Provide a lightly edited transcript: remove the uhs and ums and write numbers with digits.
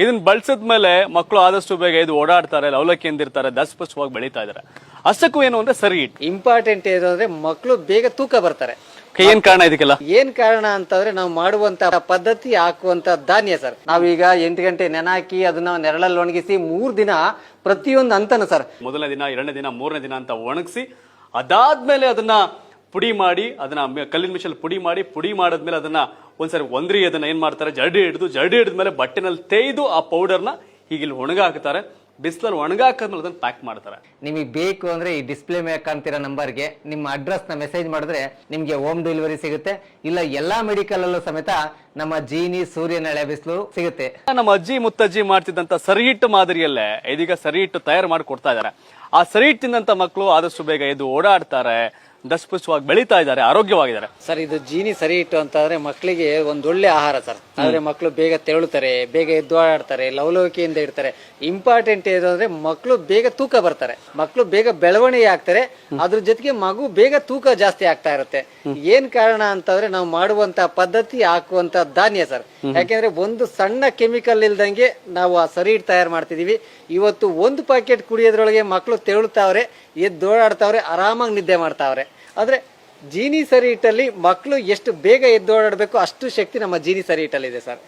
ಇದನ್ನ ಬಳಸಿದ್ಮೇಲೆ ಮಕ್ಕಳು ಆದಷ್ಟು ಬೇಗ ಇದು ಓಡಾಡ್ತಾರೆ, ಲವಲಕ್ಕಿ ಎಂದಿರ್ತಾರೆ, ದಸ್ಪುಷ್ಟವಾಗಿ ಬೆಳೀತಾ ಇದಾರೆ. ಅಷ್ಟಕ್ಕೂ ಏನು ಅಂದ್ರೆ ಸರಿ ಹಿಟ್ ಇಂಪಾರ್ಟೆಂಟ್ ಏನು ಅಂದ್ರೆ ಮಕ್ಕಳು ಬೇಗ ತೂಕ ಬರ್ತಾರೆ. ಏನ್ ಕಾರಣ ಇದಕ್ಕೆಲ್ಲ? ಏನ್ ಕಾರಣ ಅಂತಂದ್ರೆ ನಾವು ಮಾಡುವಂತ ಪದ್ಧತಿ, ಹಾಕುವಂತ ಧಾನ್ಯ ಸರ್. ನಾವೀಗ 8 ಗಂಟೆ ನೆನಾಕಿ ಅದನ್ನ ನೆರಳಲ್ಲಿ ಒಣಗಿಸಿ 3 ದಿನ ಪ್ರತಿಯೊಂದು ಹಂತನ ಸರ್, ಮೊದಲನೇ ದಿನ, 2ನೇ ದಿನ, 3ನೇ ದಿನ ಅಂತ ಒಣಗಿಸಿ ಅದಾದ್ಮೇಲೆ ಅದನ್ನ ಪುಡಿ ಮಾಡಿ, ಅದನ್ನ ಕಲ್ಲಿನ ಮಿಷನ್ ಪುಡಿ ಮಾಡಿದ್ಮೇಲೆ ಅದನ್ನ ಒಂದ್ಸರಿ ಒಂದ್ರಿ ಅದನ್ನ ಏನ್ ಮಾಡ್ತಾರೆ, ಜರಡಿ ಹಿಡಿದ್ಮೇಲೆ ಬಟ್ಟೆನಲ್ಲಿ ತೇಯ್ದು ಆ ಪೌಡರ್ನ ಈಗ ಇಲ್ಲಿ ಒಣಗಾಕ್ತಾರೆ. ಬಿಸಿಲಲ್ಲಿ ಒಣಗಾಕದ್ಮೇಲೆ ಅದನ್ನ ಪ್ಯಾಕ್ ಮಾಡ್ತಾರೆ. ನಿಮಗೆ ಬೇಕು ಅಂದ್ರೆ ಈ ಡಿಸ್ಪ್ಲೇ ಮೇಲೆ ಕಾಣ್ತಿರೋ ನಂಬರ್ಗೆ ನಿಮ್ಮ ಅಡ್ರೆಸ್ ನ ಮೆಸೇಜ್ ಮಾಡಿದ್ರೆ ನಿಮ್ಗೆ ಹೋಮ್ ಡೆಲಿವರಿ ಸಿಗುತ್ತೆ. ಇಲ್ಲ ಎಲ್ಲಾ ಮೆಡಿಕಲ್ ಅಲ್ಲೂ ಸಮೇತ ನಮ್ಮ ಜೀನಿ ಸೂರ್ಯನೆಳೆ ಬಿಸಿಲು ಸಿಗುತ್ತೆ. ನಮ್ಮ ಅಜ್ಜಿ ಮುತ್ತಜ್ಜಿ ಮಾಡ್ತಿದ್ದಂತ ಸರಿಹಿಟ್ಟು ಮಾದರಿಯಲ್ಲೇ ಇದೀಗ ಸರಿಹಿಟ್ಟು ತಯಾರು ಮಾಡಿ ಕೊಡ್ತಾ ಇದಾರೆ. ಆ ಸರಿಹಿಟ್ಟು ತಿಂದಂತ ಮಕ್ಕಳು ಆದಷ್ಟು ಬೇಗ ಎದ್ದು ಓಡಾಡ್ತಾರೆ, ದಸ್ಪುಷ್ಟವಾಗಿ ಬೆಳೀತಾ ಇದ್ದಾರೆ, ಆರೋಗ್ಯವಾಗಿದ್ದಾರೆ. ಸರ್ ಇದು ಜೀನಿ ಸರಿ ಇಟ್ಟು ಅಂತಂದ್ರೆ ಮಕ್ಕಳಿಗೆ ಒಂದೊಳ್ಳೆ ಆಹಾರ ಸರ್. ಆದ್ರೆ ಮಕ್ಕಳು ಬೇಗ ತೆರಳುತ್ತಾರೆ, ಬೇಗ ಎದ್ದೋಡಾಡ್ತಾರೆ, ಲವಲವಿಕೆಯಿಂದ ಇರ್ತಾರೆ. ಇಂಪಾರ್ಟೆಂಟ್ ಏನು ಅಂದ್ರೆ ಮಕ್ಕಳು ಬೇಗ ತೂಕ ಬರ್ತಾರೆ, ಮಕ್ಕಳು ಬೇಗ ಬೆಳವಣಿಗೆ ಆಗ್ತಾರೆ. ಅದ್ರ ಜೊತೆಗೆ ಮಗು ಬೇಗ ತೂಕ ಜಾಸ್ತಿ ಆಗ್ತಾ ಇರುತ್ತೆ. ಏನ್ ಕಾರಣ ಅಂತಂದ್ರೆ ನಾವು ಮಾಡುವಂತ ಪದ್ಧತಿ, ಹಾಕುವಂತ ಧಾನ್ಯ ಸರ್. ಯಾಕೆಂದ್ರೆ ಒಂದು ಸಣ್ಣ ಕೆಮಿಕಲ್ ಇಲ್ದಂಗೆ ನಾವು ಆ ಸರಿ ಹಿಟ್ಟು ತಯಾರು ಮಾಡ್ತಿದೀವಿ. ಇವತ್ತು ಒಂದು ಪ್ಯಾಕೆಟ್ ಕುಡಿಯೋದ್ರೊಳಗೆ ಮಕ್ಕಳು ತೆರಳುತ್ತಾವ್ರೆ, ಎದ್ದೋಡಾಡ್ತಾವ್ರೆ, ಆರಾಮಾಗಿ ನಿದ್ದೆ ಮಾಡ್ತಾವ್ರೆ. ಆದ್ರೆ ಜೀನಿ ಸರಿ ಹಿಟ್ಟಲ್ಲಿ ಮಕ್ಕಳು ಎಷ್ಟು ಬೇಗ ಎದ್ದೋಡಾಡ್ಬೇಕು ಅಷ್ಟು ಶಕ್ತಿ ನಮ್ಮ ಜೀನಿ ಸರಿ ಹಿಟ್ಟಲ್ಲಿದೆ ಸರ್.